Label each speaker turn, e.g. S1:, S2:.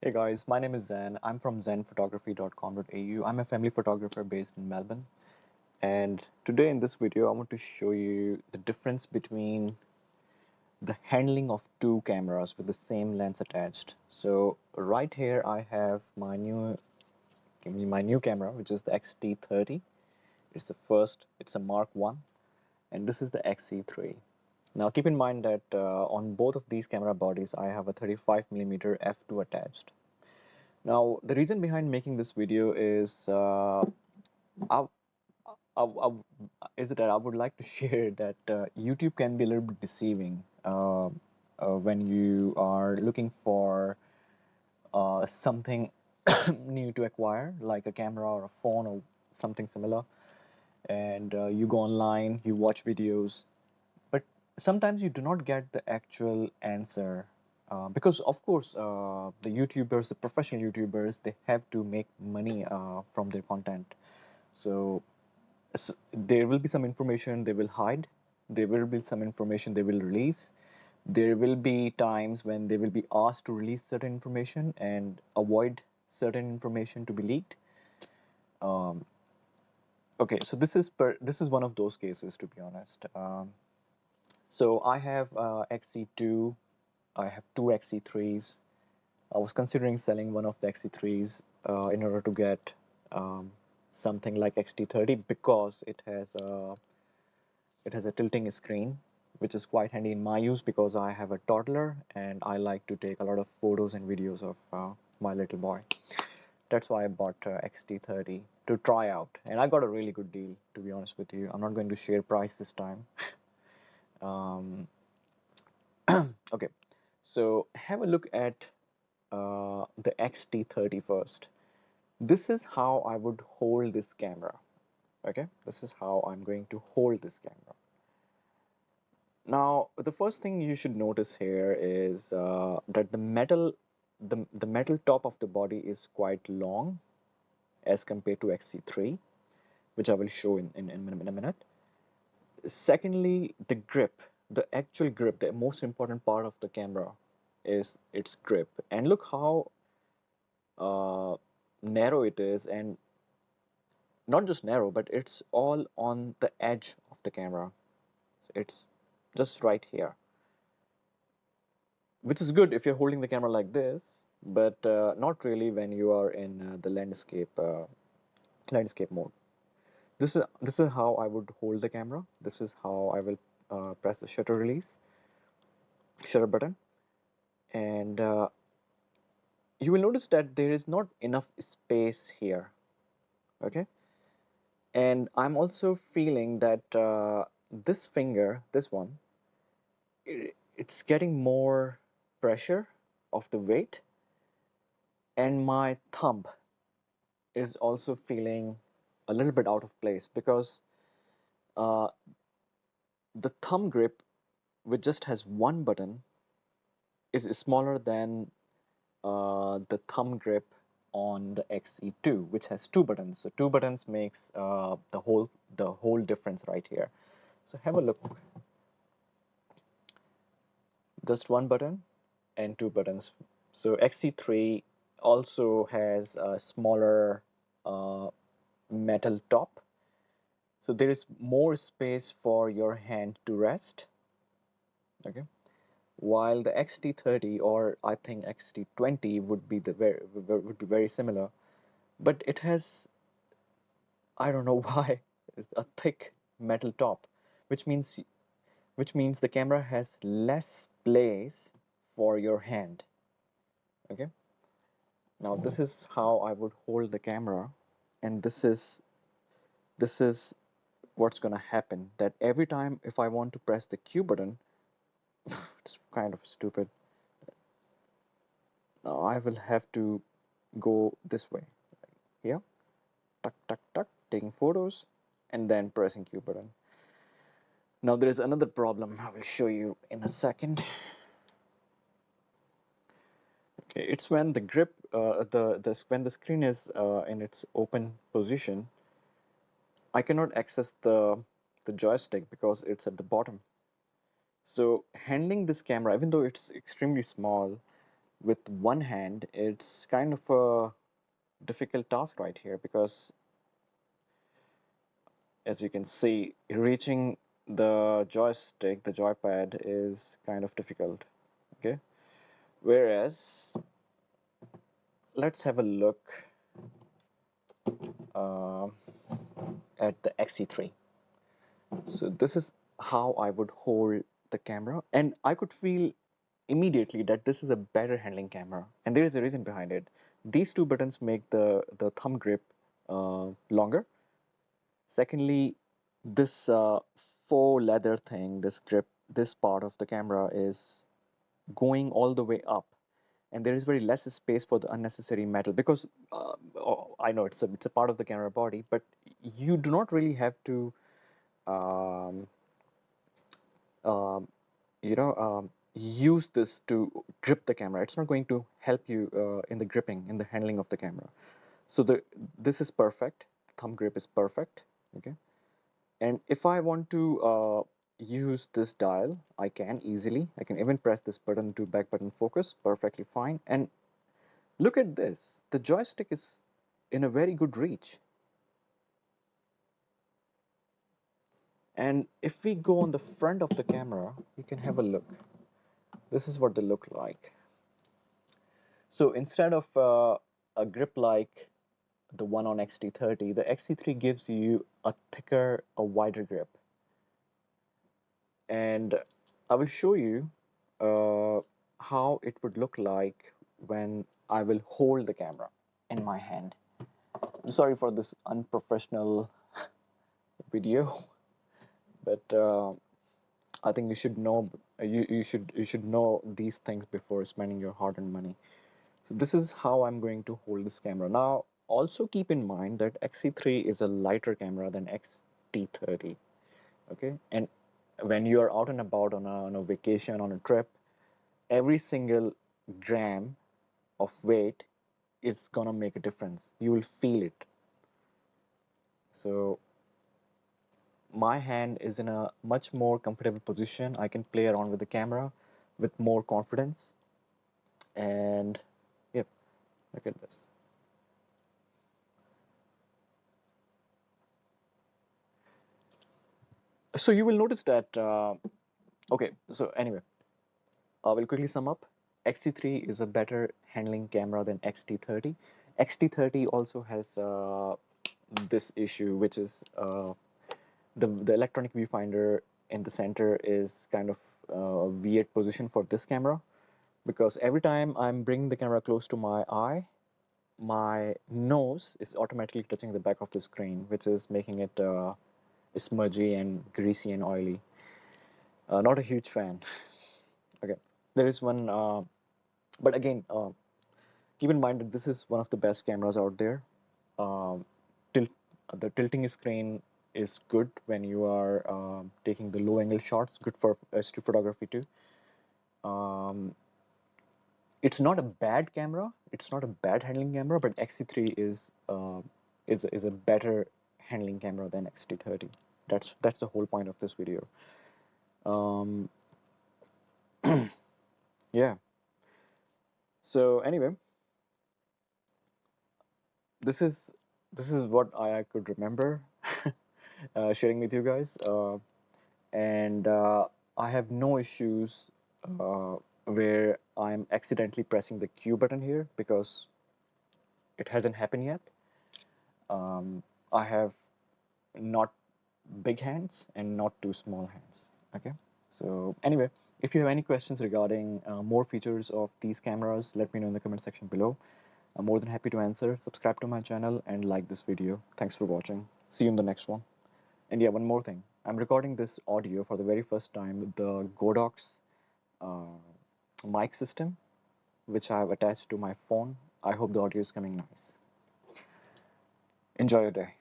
S1: Hey guys, my name is Zen. I'm from zenphotography.com.au. I'm a family photographer based in Melbourne. And today in this video, I want to show you the difference between the handling of two cameras with the same lens attached. So right here, I have my new camera, which is the XT30. It's a Mark 1, and this is the XE3. Now keep in mind that on both of these camera bodies, I have a 35mm f2 attached. Now, the reason behind making this video is I, I, is that I would like to share that YouTube can be a little bit deceiving when you are looking for something new to acquire, like a camera or a phone or something similar, and you go online, you watch videos, but sometimes you do not get the actual answer because of course the YouTubers, the professional YouTubers, they have to make money from their content. So there will be some information they will hide, there will be some information they will release, there will be times when they will be asked to release certain information and avoid certain information to be leaked. Okay, so this is one of those cases, to be honest. So I have XC2, I have two XC3s. I was considering selling one of the XC3s in order to get something like XT30 because it has a tilting screen, which is quite handy in my use because I have a toddler and I like to take a lot of photos and videos of my little boy. That's why I bought XT30 to try out, and I got a really good deal, to be honest with you. I'm not going to share price this time. Okay, so have a look at the XT30 first. This is how I would hold this camera. Okay, this is how I'm going to hold this camera. Now, the first thing you should notice here is that the metal top of the body is quite long as compared to XC3, which I will show in a minute. Secondly, the grip, the actual grip, the most important part of the camera is its grip. And look how narrow it is, and not just narrow, but it's all on the edge of the camera. So it's just right here, which is good if you're holding the camera like this, but not really when you are in the landscape mode. This is how I would hold the camera. This is how I will press the shutter button, and you will notice that there is not enough space here. Okay, and I'm also feeling that this finger, this one, it's getting more pressure of the weight, and my thumb is also feeling a little bit out of place because uh, the thumb grip, which just has one button, is smaller than the thumb grip on the XE2, which has two buttons. So two buttons makes the whole difference right here. So have a look. Just one button and two buttons. So XE3 also has a smaller metal top. So there is more space for your hand to rest. Okay. While the XT30, or I think XT20 would be very similar, but it has, I don't know why, it's a thick metal top, which means the camera has less place for your hand. Okay, now this is how I would hold the camera, and this is what's gonna happen, that every time if I want to press the Q button, it's kind of stupid. Now I will have to go this way, here, tuck tuck tuck, taking photos and then pressing Q button. Now there is another problem I will show you in a second. Okay, it's when the grip, when the screen is in its open position, I cannot access the joystick because it's at the bottom. So handling this camera, even though it's extremely small, with one hand, it's kind of a difficult task right here, because as you can see, reaching the joystick, the joypad, is kind of difficult. Okay, whereas let's have a look uh, at the XE3. So this is how I would hold the camera, and I could feel immediately that this is a better handling camera, and there is a reason behind it. These two buttons make the thumb grip longer. Secondly, this faux leather thing, this grip, this part of the camera is going all the way up, and there is very less space for the unnecessary metal, because I know it's a part of the camera body, but you do not really have to um, um, use this to grip the camera. It's not going to help you in the gripping, in the handling of the camera. So this is perfect. The thumb grip is perfect. Okay, and if I want to use this dial, I can easily. I can even press this button to back button focus perfectly fine. And look at this. The joystick is in a very good reach. And if we go on the front of the camera, you can have a look. This is what they look like. So instead of a grip like the one on XT30, the XT3 gives you a thicker, a wider grip. And I will show you how it would look like when I will hold the camera in my hand. I'm sorry for this unprofessional video, but I think you should know you should know these things before spending your hard-earned money. So this is how I'm going to hold this camera. Now, also keep in mind that XE3 is a lighter camera than XT30. Okay, and when you are out and about on a vacation, on a trip, every single gram of weight is gonna make a difference. You will feel it. So my hand is in a much more comfortable position. I can play around with the camera with more confidence. And yep, look at this. So you will notice that okay, so anyway, I will quickly sum up. XT3 is a better handling camera than XT30. XT30 also has this issue, which is the electronic viewfinder in the center is kind of a weird position for this camera, because every time I'm bringing the camera close to my eye, my nose is automatically touching the back of the screen, which is making it smudgy and greasy and oily. Not a huge fan. Okay, there is one, but again, keep in mind that this is one of the best cameras out there. Um, tilt, the tilting screen is good when you are taking the low angle shots, good for street photography too. Um, it's not a bad camera, it's not a bad handling camera, but XT3 is a better handling camera than XT30. That's the whole point of this video. Um, yeah. So anyway, this is this is what I could remember sharing with you guys, and I have no issues where I'm accidentally pressing the Q button here, because it hasn't happened yet. I have not big hands and not too small hands. Okay, so anyway, if you have any questions regarding more features of these cameras, let me know in the comment section below. I'm more than happy to answer. Subscribe to my channel and like this video. Thanks for watching. See you in the next one. And yeah, one more thing. I'm recording this audio for the very first time with the Godox uh, mic system, which I have attached to my phone. I hope the audio is coming nice. Enjoy your day.